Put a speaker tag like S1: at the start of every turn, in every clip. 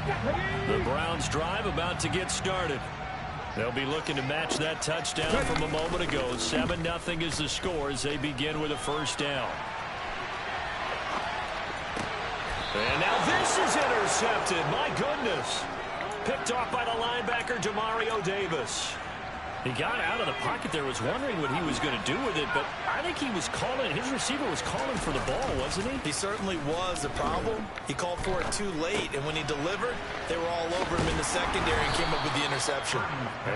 S1: The Browns drive about to get started. They'll be looking to match that touchdown from a moment ago. 7-0 is the score as they begin with a first down. And now this is intercepted. My goodness. Picked off by the linebacker, Demario Davis. He got out of the pocket there, was wondering what he was going to do with it, but I think he was calling, his receiver was calling for the ball, wasn't he?
S2: He certainly was. The problem, he called for it too late, and when he delivered, they were all over him in the secondary and came up with the interception.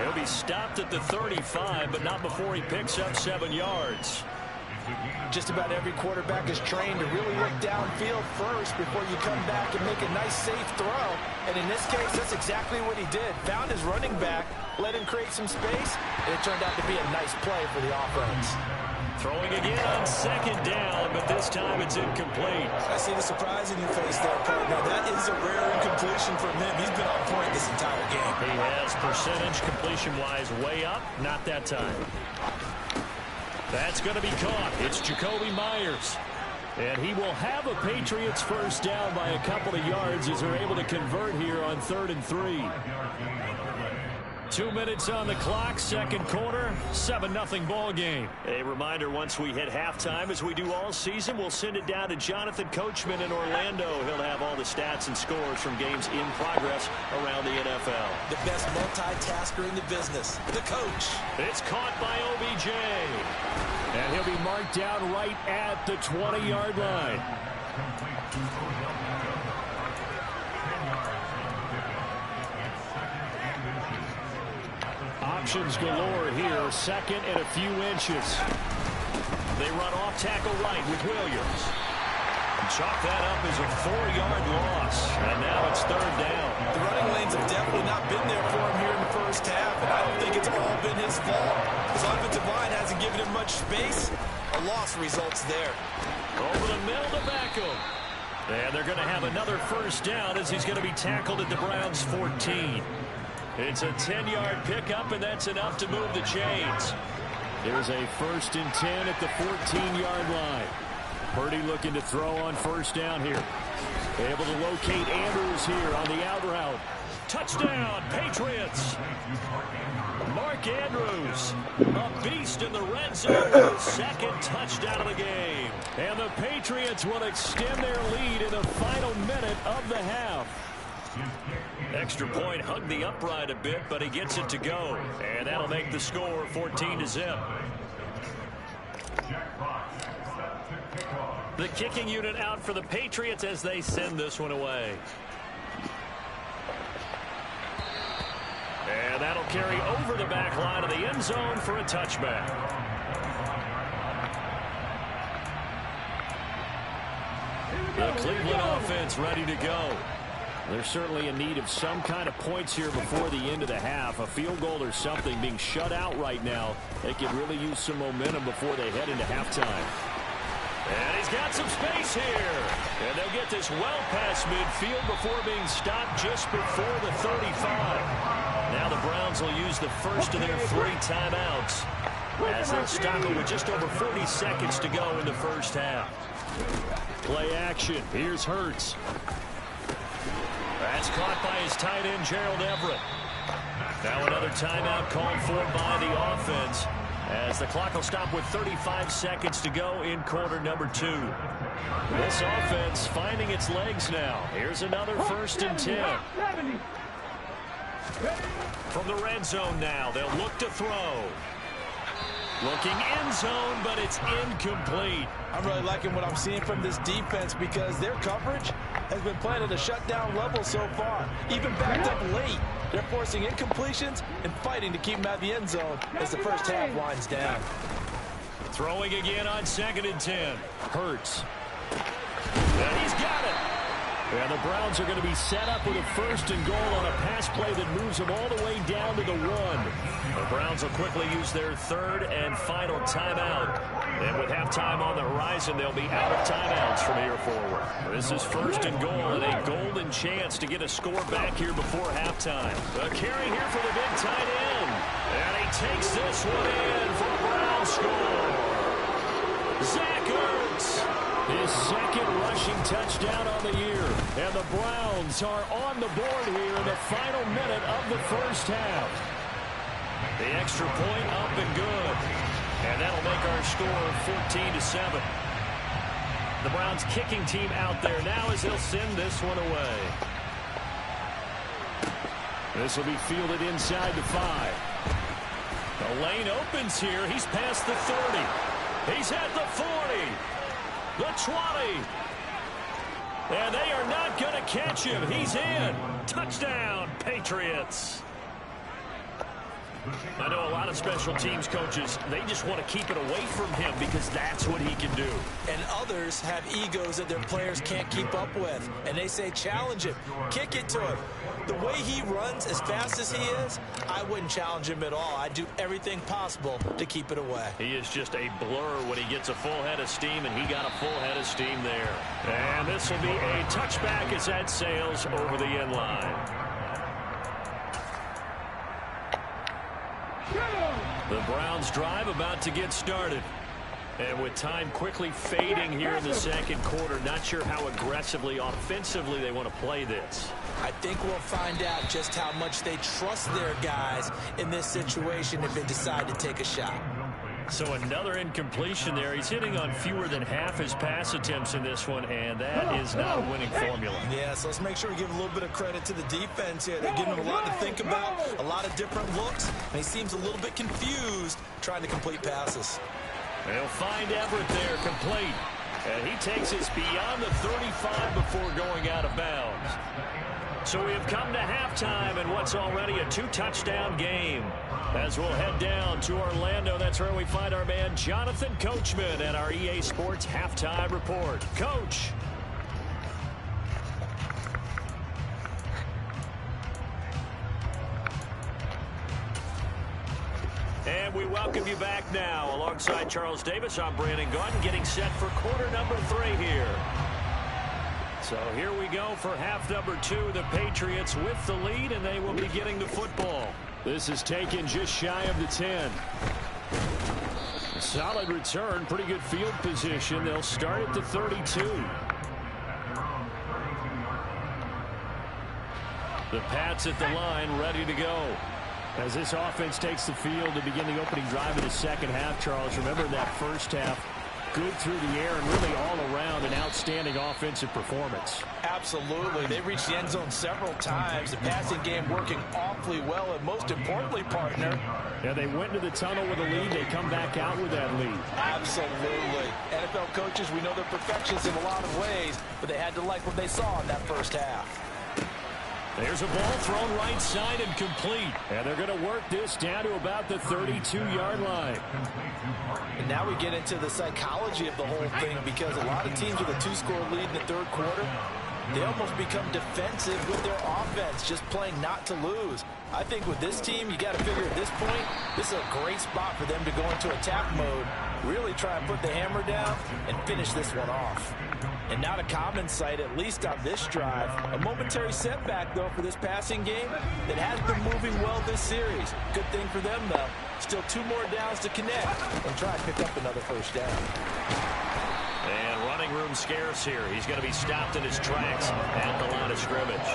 S1: He'll be stopped at the 35, but not before he picks up 7 yards.
S2: Just about every quarterback is trained to really look downfield first before you come back and make a nice, safe throw. And in this case, that's exactly what he did. Found his running back, let him create some space, and it turned out to be a nice play for the offense.
S1: Throwing again on 2nd down, but this time it's incomplete.
S2: I see the surprise in your face there, partner. That is a rare incompletion from him. He's been on point this entire game.
S1: He has percentage completion-wise way up, not that time. That's going to be caught. It's Jacoby Myers. And he will have a Patriots first down by a couple of yards as they're able to convert here on 3rd and 3. 2 minutes on the clock, second quarter, 7-0 ball game. A reminder, once we hit halftime, as we do all season, we'll send it down to Jonathan Coachman in Orlando. He'll have all the stats and scores from games in progress around the NFL.
S2: The best multitasker in the business, the coach.
S1: It's caught by OBJ. And he'll be marked down right at the 20-yard line. Options galore here, 2nd and a few inches. They run off tackle right with Williams. Chalk that up as a 4-yard loss. And now it's 3rd down.
S2: The running lanes have definitely not been there for him here in the first half, and I don't think it's all been his fault. His offensive line hasn't given him much space. A loss results there.
S1: Over the middle to Beckham. And they're going to have another first down as he's going to be tackled at the Browns' 14. It's a 10-yard pickup, and that's enough to move the chains. There's a 1st and 10 at the 14-yard line. Purdy looking to throw on first down here. Able to locate Andrews here on the out route. Touchdown, Patriots. Mark Andrews, a beast in the red zone with his 2nd touchdown of the game. And the Patriots will extend their lead in the final minute of the half. Extra point hugged the upright a bit, but he gets it to go. And that'll make the score 14-0. The kicking unit out for the Patriots as they send this one away. And that'll carry over the back line of the end zone for a touchback. The Cleveland offense ready to go. They're certainly in need of some kind of points here before the end of the half. A field goal or something, being shut out right now. They could really use some momentum before they head into halftime. And he's got some space here. And they'll get this well past midfield before being stopped just before the 35. Now the Browns will use the first of their 3 timeouts as they'll stop it with just over 40 seconds to go in the first half. Play action. Here's Hurts. That's caught by his tight end, Gerald Everett. Now another timeout called for by the offense as the clock will stop with 35 seconds to go in quarter number 2. This offense finding its legs now. Here's another 1st and 10. From the red zone now, they'll look to throw. Looking end zone, but it's incomplete.
S2: I'm really liking what I'm seeing from this defense because their coverage has been playing at a shutdown level so far. Even backed up late, they're forcing incompletions and fighting to keep them out of the end zone as the first half winds down.
S1: Throwing again on 2nd and 10. Hurts. And he's got it. And the Browns are going to be set up with a 1st and goal on a pass play that moves them all the way down to the 1. The Browns will quickly use their 3rd and final timeout. And with halftime on the horizon, they'll be out of timeouts from here forward. This is 1st and goal and a golden chance to get a score back here before halftime. A carry here for the big tight end. And he takes this one in for a Brown score. Zach Ertz. His 2nd rushing touchdown on the year. And And the Browns are on the board here in the final minute of the first half. The extra point up and good. And that'll make our score 14-7. The Browns kicking team out there now as they'll send this one away. This will be fielded inside the 5. The lane opens here. He's past the 30. He's at the 40. The 20. And they are not going to catch him. He's in. Touchdown, Patriots. I know a lot of special teams coaches, they just want to keep it away from him because that's what he can do.
S2: And others have egos that their players can't keep up with. And they say, challenge him. Kick it to him. The way he runs as fast as he is, I wouldn't challenge him at all. I'd do everything possible to keep it away.
S1: He is just a blur when he gets a full head of steam, and he got a full head of steam there. And this will be a touchback as that sails over the end line. The Browns drive about to get started. And with time quickly fading here in the second quarter, not sure how aggressively, offensively they want to play this.
S2: I think we'll find out just how much they trust their guys in this situation if they decide to take a shot.
S1: So another incompletion there. He's hitting on fewer than half his pass attempts in this one, and that is not a winning formula.
S2: Yeah, so let's make sure we give a little bit of credit to the defense here. They're giving him a lot to think about, a lot of different looks, and he seems a little bit confused trying to complete passes.
S1: They'll find Everett there, complete. And he takes us beyond the 35 before going out of bounds. So we have come to halftime in what's already a 2-touchdown game. As we'll head down to Orlando, that's where we find our man Jonathan Coachman at our EA Sports Halftime Report. Coach. And we welcome you back now. Alongside Charles Davis, I'm Brandon Gaudin, getting set for quarter number 3 here. So here we go for half number 2. The Patriots with the lead, and they will be getting the football. This is taken just shy of the 10. Solid return, pretty good field position. They'll start at the 32. The Pats at the line, ready to go. As this offense takes the field to begin the opening drive of the second half, Charles, remember that first half, good through the air and really all around an outstanding offensive performance.
S2: Absolutely. They reached the end zone several times. The passing game working awfully well, and most importantly, partner.
S1: Yeah, they went into the tunnel with a lead. They come back out with that lead.
S2: Absolutely. NFL coaches, we know they're perfectionists in a lot of ways, but they had to like what they saw in that first half.
S1: There's a ball thrown right side and complete. And they're going to work this down to about the 32-yard line.
S2: And now we get into the psychology of the whole thing, because a lot of teams with a 2-score lead in the third quarter, they almost become defensive with their offense, just playing not to lose. I think with this team, you got to figure at this point, this is a great spot for them to go into attack mode, really try and put the hammer down and finish this one off. And not a common sight, at least on this drive. A momentary setback, though, for this passing game that has been moving well this series. Good thing for them, though. Still 2 more downs to connect and try and pick up another first down.
S1: And running room scarce here. He's going to be stopped in his tracks at the line of scrimmage.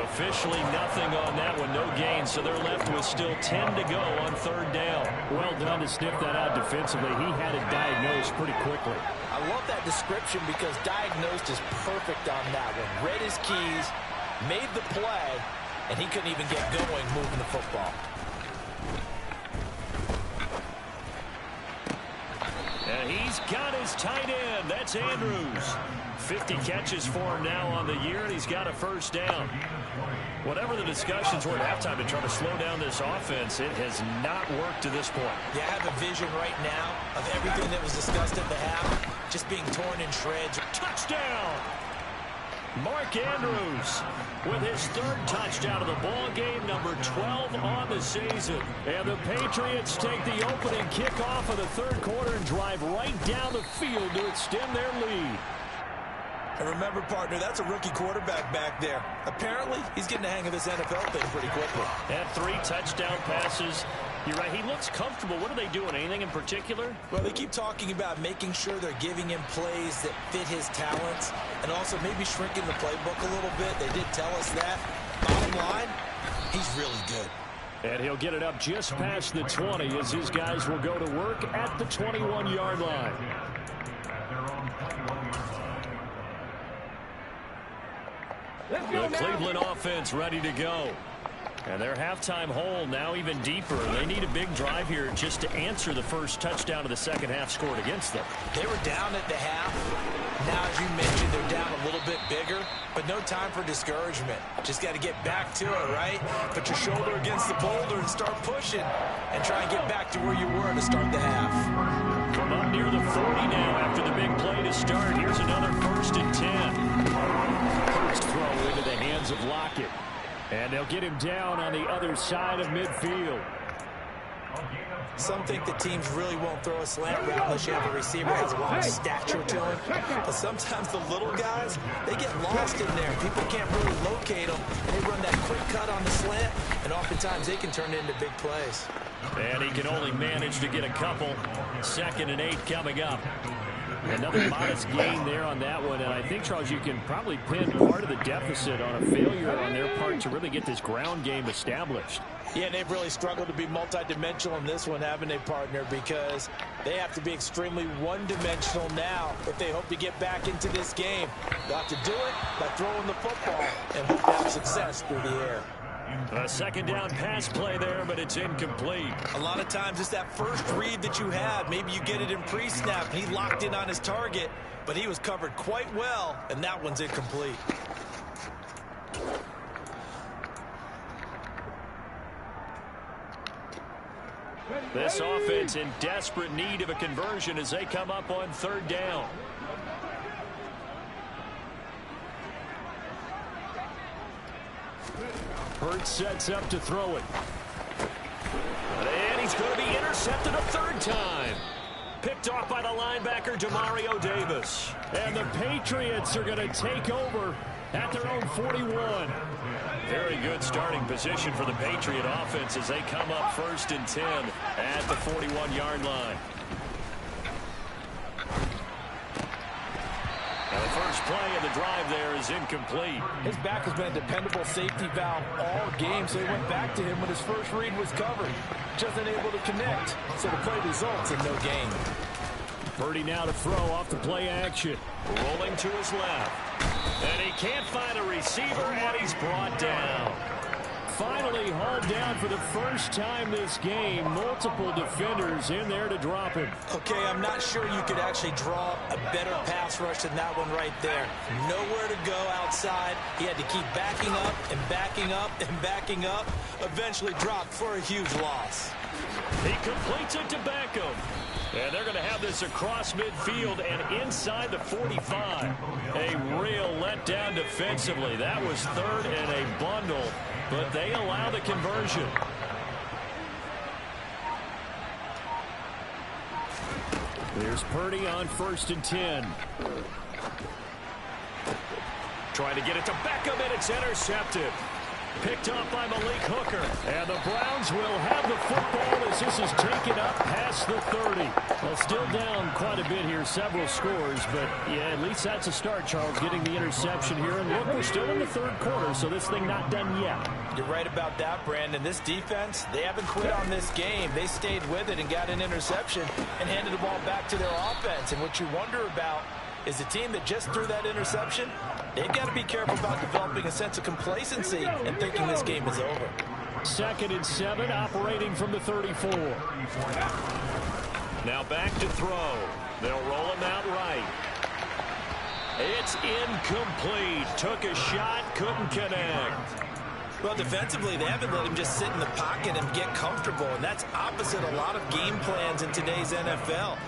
S1: Officially nothing on that one, no gain, so they're left with still 10 to go on third down. Well done to sniff that out defensively. He had it diagnosed pretty quickly.
S2: I love that description because diagnosed is perfect on that one. Read his keys, made the play, and he couldn't even get going moving the football.
S1: And he's got his tight end. That's Andrews. 50 catches for him now on the year, and he's got a first down. Whatever the discussions were at halftime to try to slow down this offense, it has not worked to this point.
S2: Yeah, I have a vision right now of everything that was discussed at the half just being torn in shreds.
S1: Touchdown! Mark Andrews with his 3rd touchdown of the ball game, number 12 on the season. And the Patriots take the opening kickoff of the third quarter and drive right down the field to extend their lead.
S2: And remember, partner, that's a rookie quarterback back there. Apparently, he's getting the hang of this NFL thing pretty quickly.
S1: Had 3 touchdown passes You're right. He looks comfortable. What are they doing? Anything in particular?
S2: Well, they keep talking about making sure they're giving him plays that fit his talents and also maybe shrinking the playbook a little bit. They did tell us that. Bottom line, he's really good.
S1: And he'll get it up just past the 20 as his guys will go to work at the 21-yard line. The Cleveland offense ready to go. And their halftime hole now even deeper. They need a big drive here just to answer the first touchdown of the second half scored against them.
S2: They were down at the half. Now, as you mentioned, they're down a little bit bigger, but no time for discouragement. Just got to get back to it, right? Put your shoulder against the boulder and start pushing and try and get back to where you were to start the half.
S1: From up near the 40 now after the big play to start. Here's another 1st and 10. First throw into the hands of Lockett. And they'll get him down on the other side of midfield.
S2: Some think the teams really won't throw a slant route unless you have a receiver that has a long stature to him. But sometimes the little guys, they get lost in there. People can't really locate them. They run that quick cut on the slant, and oftentimes they can turn it into big plays.
S1: And he can only manage to get a couple. 2nd and 8 coming up. Another modest gain there on that one, and I think, Charles, you can probably pin part of the deficit on a failure on their part to really get this ground game established.
S2: Yeah, they've really struggled to be multidimensional in this one, haven't they, partner? Because they have to be extremely one-dimensional now if they hope to get back into this game. They'll have to do it by throwing the football and hope to have success through the air.
S1: A second down pass play there, but it's incomplete.
S2: A lot of times it's that first read that you have. Maybe you get it in pre-snap, and he locked in on his target, but he was covered quite well, and that one's incomplete.
S1: This offense in desperate need of a conversion as they come up on 3rd down. Hurts sets up to throw it. And he's going to be intercepted a 3rd time. Picked off by the linebacker, Demario Davis. And the Patriots are going to take over at their own 41. Very good starting position for the Patriot offense as they come up 1st and 10 at the 41-yard line. Now the first play of the drive there is incomplete.
S2: His back has been a dependable safety valve all game, so he went back to him when his first read was covered. Just unable to connect, so the play results in no gain.
S1: Purdy now to throw off the play action. Rolling to his left. And he can't find a receiver, and he's brought down. Finally hauled down for the first time this game. Multiple defenders in there to drop him.
S2: Okay, I'm not sure you could actually draw a better pass rush than that one right there. Nowhere to go outside. He had to keep backing up and backing up and backing up. Eventually dropped for a huge loss.
S1: He completes it to Beckham. And they're going to have this across midfield and inside the 45. A real letdown defensively. That was 3rd and a bundle, but they allow the conversion. There's Purdy on 1st and 10. Trying to get it to Beckham, and it's intercepted. Picked up by Malik Hooker. And the Browns will have the football as this is taken up past the 30. Well, still down quite a bit here, several scores, but yeah, at least that's a start, Charles, getting the interception here. And look, we're still in the 3rd quarter, so this thing not done yet.
S2: You're right about that, Brandon. This defense, they haven't quit on this game. They stayed with it and got an interception and handed the ball back to their offense. And what you wonder about is the team that just threw that interception, they've got to be careful about developing a sense of complacency and thinking this game is over.
S1: 2nd and 7, operating from the 34. Now back to throw. They'll roll him out right. It's incomplete. Took a shot, couldn't connect.
S2: Well, defensively, they haven't let him just sit in the pocket and get comfortable, and that's opposite a lot of game plans in today's NFL.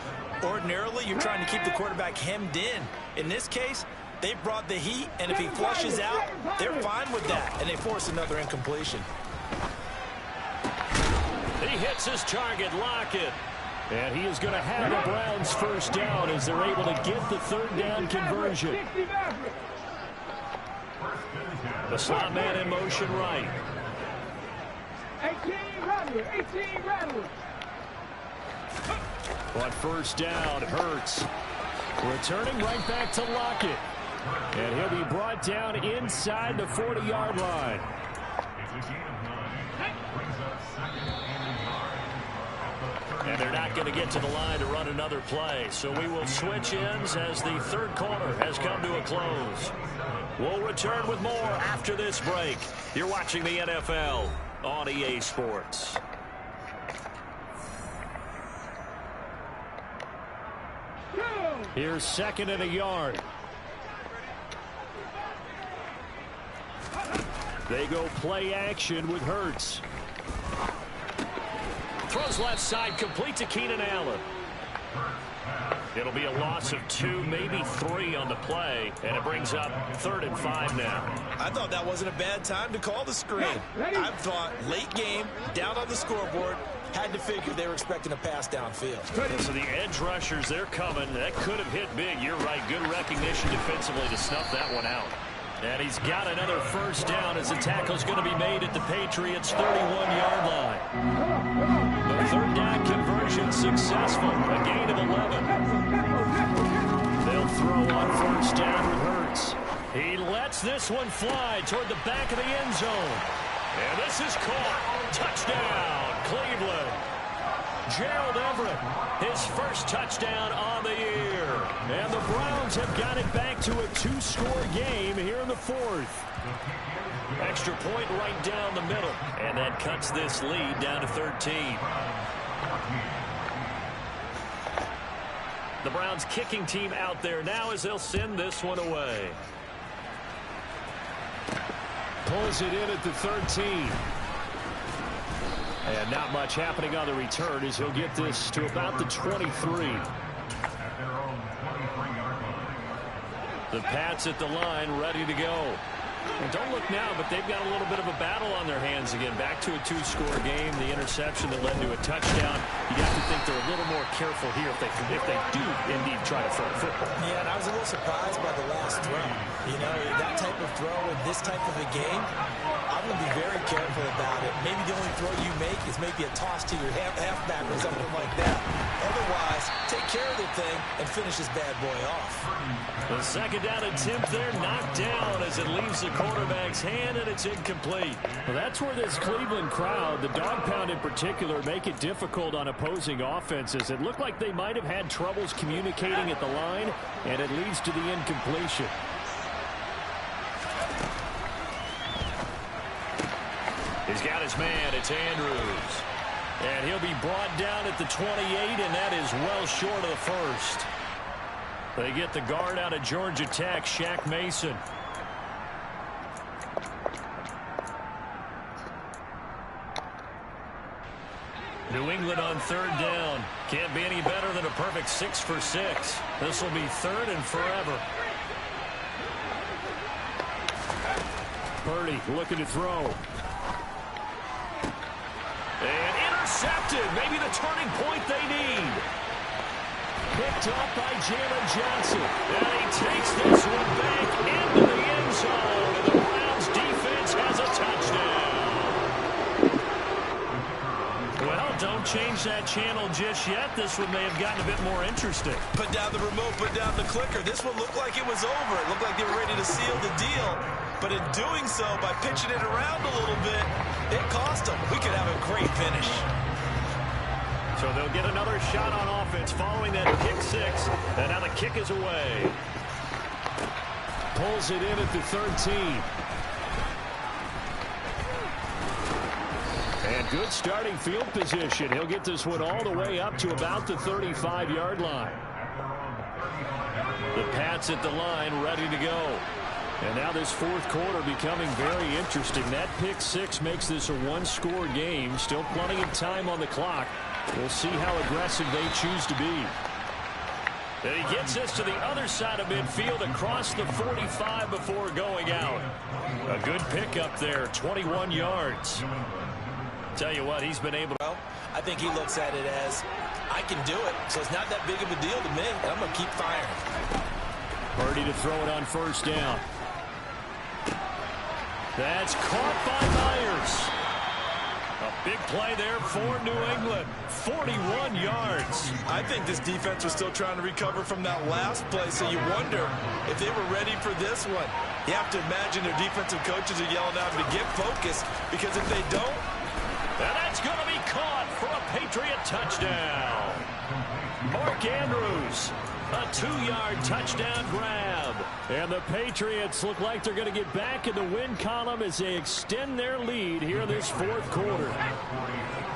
S2: Ordinarily, you're trying to keep the quarterback hemmed in. In this case, they brought the heat, and if he flushes out, they're fine with that, and they force another incompletion.
S1: He hits his target, Lockett. And he is going to have the Browns 1st down as they're able to get the 3rd down conversion. The slot man in motion right. On first down, Hurts. Returning right back to Lockett. And he'll be brought down inside the 40-yard line. And they're not going to get to the line to run another play. So we will switch ends as the third quarter has come to a close. We'll return with more after this break. You're watching the NFL on EA Sports. Here's second and a yard. They go play action with Hurts. Throws left side, complete to Keenan Allen. It'll be a loss of 2, maybe 3 on the play, and it brings up 3rd and 5 now.
S2: I thought that wasn't a bad time to call the screen. I thought late game, down on the scoreboard, had to figure they were expecting a pass downfield.
S1: So the edge rushers, they're coming. That could have hit big. You're right. Good recognition defensively to snuff that one out. And he's got another first down as the tackle's going to be made at the Patriots' 31-yard line. The third down conversion successful. A gain of 11. They'll throw on first down with Hurts. He lets this one fly toward the back of the end zone. And this is caught. Touchdown, Cleveland. Gerald Everett, his first touchdown on the year. And the Browns have got it back to a 2-score game here in the 4th. Extra point right down the middle. And that cuts this lead down to 13. The Browns kicking team out there now as they'll send this one away. Pulls it in at the 13. And not much happening on the return as he'll get this to about the 23. The Pats at the line, ready to go. And don't look now, but they've got a little bit of a battle on their hands again. Back to a 2-score game. The interception that led to a touchdown. You have to think they're a little more careful here if they do indeed try to throw a football.
S2: Yeah, and I was a little surprised by the last throw. You know, that type of throw in this type of a game, I'm going to be very careful about it. Maybe the only throw you make is maybe a toss to your halfback or something like that. Otherwise, take care of the thing and finish this bad boy off.
S1: The second down attempt there knocked down as it leaves the quarterback's hand, and it's incomplete. Well, that's where this Cleveland crowd, the dog pound in particular, make it difficult on opposing offenses. It looked like they might have had troubles communicating at the line, and it leads to the incompletion. He's got his man. It's Andrews. And he'll be brought down at the 28, and that is well short of the first. They get the guard out of Georgia Tech, Shaq Mason. New England on third down. Can't be any better than a perfect 6 for 6. This will be 3rd and forever. Purdy looking to throw. And intercepted. Maybe the turning point they need. Picked up by Jalen Johnson. And he takes this one back into the end zone. And the Browns defense has a touchdown. Well, don't change that channel just yet. This one may have gotten a bit more interesting.
S2: Put down the remote, put down the clicker. This one looked like it was over. It looked like they were ready to seal the deal. But in doing so, by pitching it around a little bit, it cost them. We could have a great finish.
S1: So they'll get another shot on offense following that pick 6. And now the kick is away. Pulls it in at the 13. And good starting field position. He'll get this one all the way up to about the 35-yard line. The Pats at the line, ready to go. And now this 4th quarter becoming very interesting. That pick 6 makes this a 1-score game. Still plenty of time on the clock. We'll see how aggressive they choose to be. And he gets us to the other side of midfield across the 45 before going out. A good pickup there, 21 yards. Tell you what, he's been able to...
S2: I think he looks at it as, I can do it, so it's not that big of a deal to me. I'm going to keep firing.
S1: Purdy to throw it on first down. That's caught by Myers. A Big play there for New England. 41 yards.
S2: I think this defense was still trying to recover from that last play, so you wonder if they were ready for this one. You have to imagine their defensive coaches are yelling at them to get focused, because if they don't...
S1: And that's going to be caught for a Patriot touchdown. Mark Andrews, a 2-yard touchdown grab. And the Patriots look like they're going to get back in the win column as they extend their lead here in this fourth quarter.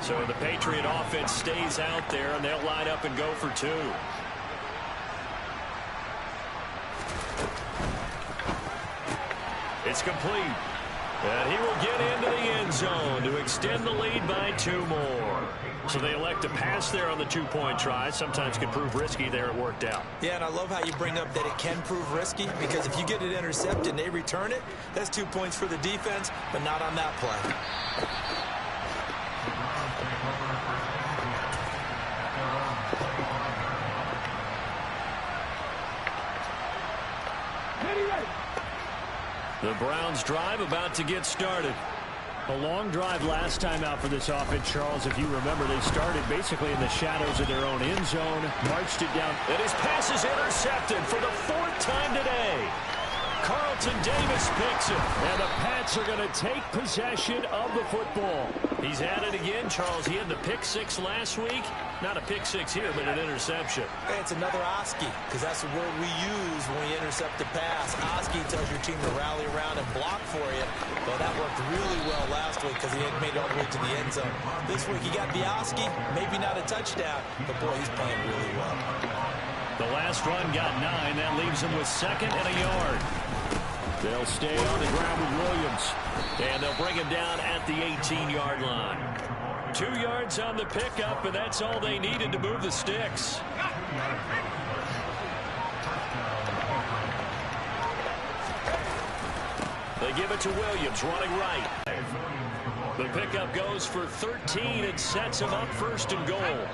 S1: So the Patriot offense stays out there, and they'll line up and go for 2. It's complete. And he will get into the end zone to extend the lead by 2 more. So they elect to pass there on the 2-point try. Sometimes can prove risky. There it worked out.
S2: Yeah, and I love how you bring up that it can prove risky, because if you get it intercepted and they return it, that's 2 points for the defense, but not on that play.
S1: The Browns drive about to get started. A long drive last time out for this offense, Charles. If you remember, they started basically in the shadows of their own end zone, marched it down. And his pass is intercepted for the 4th time today. Carlton Davis picks it, and the Pats are going to take possession of the football. He's at it again, Charles. He had the pick 6 last week. Not a pick 6 here, but an interception.
S2: Hey, it's another Oski, because that's the word we use when we intercept a pass. Oski tells your team to rally around and block for you. Well, that worked really well last week because he had made it all the way to the end zone. This week he got the Oski, maybe not a touchdown, but boy, he's playing really well.
S1: The last run got 9. That leaves him with 2nd and a yard. They'll stay on the ground with Williams, and they'll bring him down at the 18-yard line. 2 yards on the pickup, and that's all they needed to move the sticks. They give it to Williams, running right. The pickup goes for 13 and sets him up 1st and goal.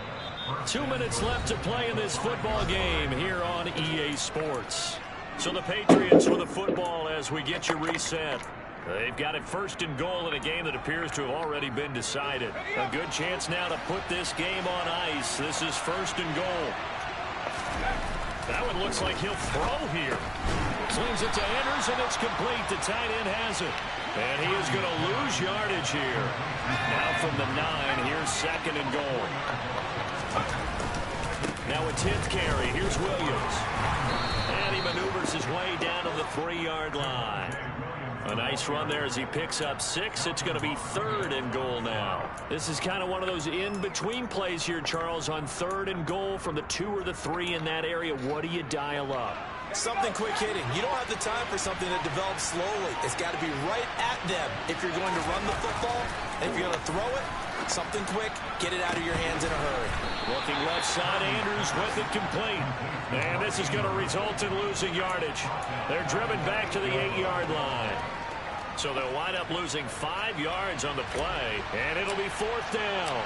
S1: 2 minutes left to play in this football game here on EA Sports. So the Patriots with the football as we get you reset. They've got it 1st and goal in a game that appears to have already been decided. A good chance now to put this game on ice. This is 1st and goal. That one looks like he'll throw here. Slings it to Andrews, and it's complete. The tight end has it. And he is going to lose yardage here. Now from the 9, here's 2nd and goal. Now a 10th carry. Here's Williams. And he maneuvers his way down to the 3-yard line. A nice run there as he picks up 6. It's going to be 3rd and goal now. This is kind of one of those in-between plays here, Charles, on 3rd and goal from the 2 or the 3 in that area. What do you dial up?
S2: Something quick hitting. You don't have the time for something that develops slowly. It's got to be right at them if you're going to run the football. And if you're going to throw it, something quick, get it out of your hands in a hurry.
S1: Looking left side, Andrews with it complete. And this is going to result in losing yardage. They're driven back to the 8-yard line. So they'll wind up losing 5 yards on the play, and it'll be 4th down.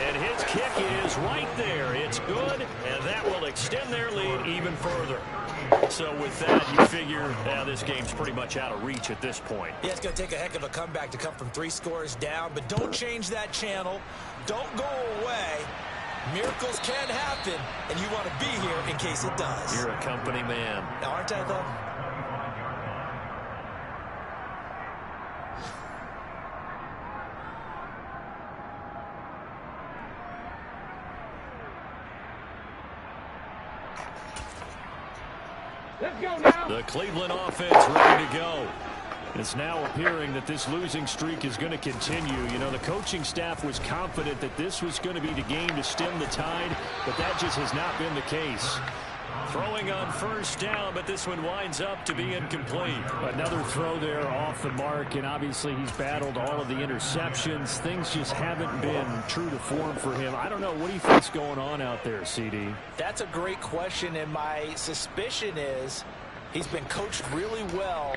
S1: And his kick is right there. It's good, and that will extend their lead even further. So with that, you figure this game's pretty much out of reach at this point.
S2: Yeah, it's going to take a heck of a comeback to come from 3 scores down, but don't change that channel. Don't go away. Miracles can happen, and you want to be here in case it does.
S1: You're a company man.
S2: Aren't I, though?
S1: The Cleveland offense ready to go. It's now appearing that this losing streak is going to continue. You know, the coaching staff was confident that this was going to be the game to stem the tide, but that just has not been the case. Throwing on 1st down, but this one winds up to be incomplete. Another throw there off the mark, and obviously he's battled all of the interceptions. Things just haven't been true to form for him. I don't know. What do you think's going on out there, CD?
S2: That's a great question, and my suspicion is he's been coached really well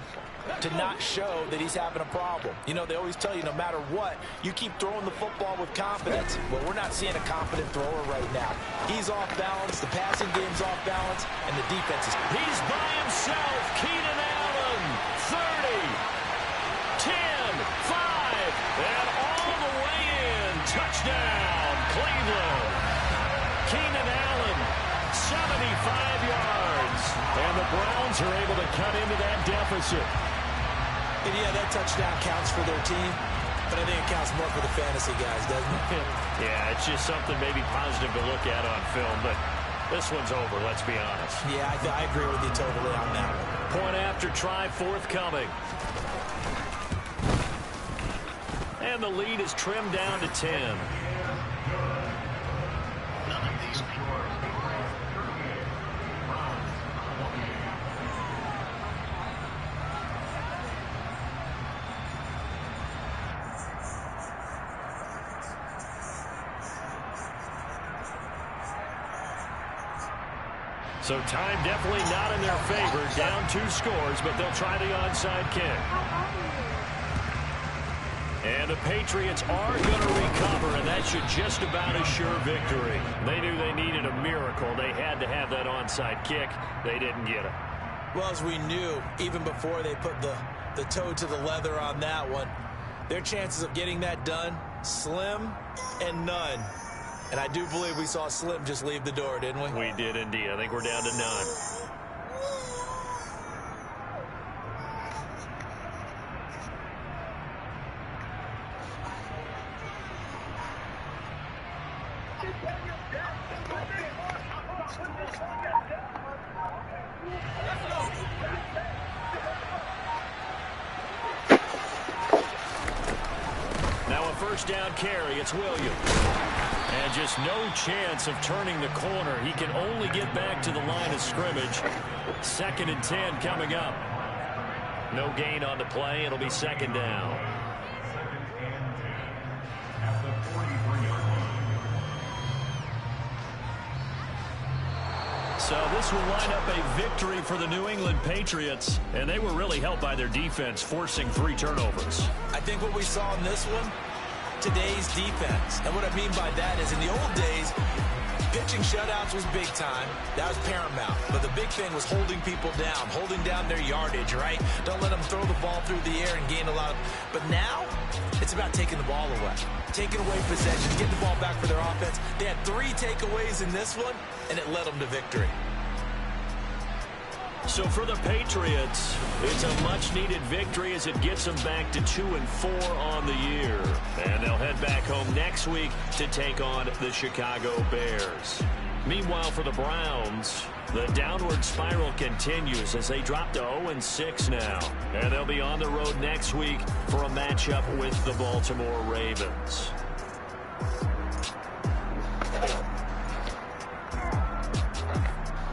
S2: to not show that he's having a problem. You know, they always tell you no matter what, you keep throwing the football with confidence. Well, we're not seeing a confident thrower right now. He's off balance, the passing game's off balance, and the defense is...
S1: He's by himself. Keenan Allen, 30, 10, 5. Ravens are able to cut into that deficit.
S2: And yeah, that touchdown counts for their team, but I think it counts more for the fantasy guys, doesn't it?
S1: Yeah, it's just something maybe positive to look at on film, but this one's over, let's be honest.
S2: Yeah, I agree with you totally on that one.
S1: Point after try forthcoming. And the lead is trimmed down to 10. So time definitely not in their favor. Down 2 scores, but they'll try the onside kick. And the Patriots are going to recover, and that should just about assure victory. They knew they needed a miracle. They had to have that onside kick. They didn't get it.
S2: Well, as we knew, even before they put the toe to the leather on that one, their chances of getting that done, slim and none. And I do believe we saw Slim just leave the door, didn't we?
S1: We did indeed. I think we're down to none. Now a first down carry. It's Williams. And just no chance of turning the corner. He can only get back to the line of scrimmage. 2nd and 10 coming up. No gain on the play. It'll be 2nd down. So this will line up a victory for the New England Patriots. And they were really helped by their defense, forcing 3 turnovers.
S2: I think what we saw in this one, today's defense. And what I mean by that is in the old days, pitching shutouts was big time. That was paramount. But the big thing was holding people down, holding down their yardage, right? Don't let them throw the ball through the air and gain a lot of... But now, it's about taking the ball away. Taking away possession, getting the ball back for their offense. They had 3 takeaways in this one, and it led them to victory.
S1: So for the Patriots, it's a much-needed victory as it gets them back to 2-4 on the year. And they'll head back home next week to take on the Chicago Bears. Meanwhile, for the Browns, the downward spiral continues as they drop to 0-6 now. And they'll be on the road next week for a matchup with the Baltimore Ravens.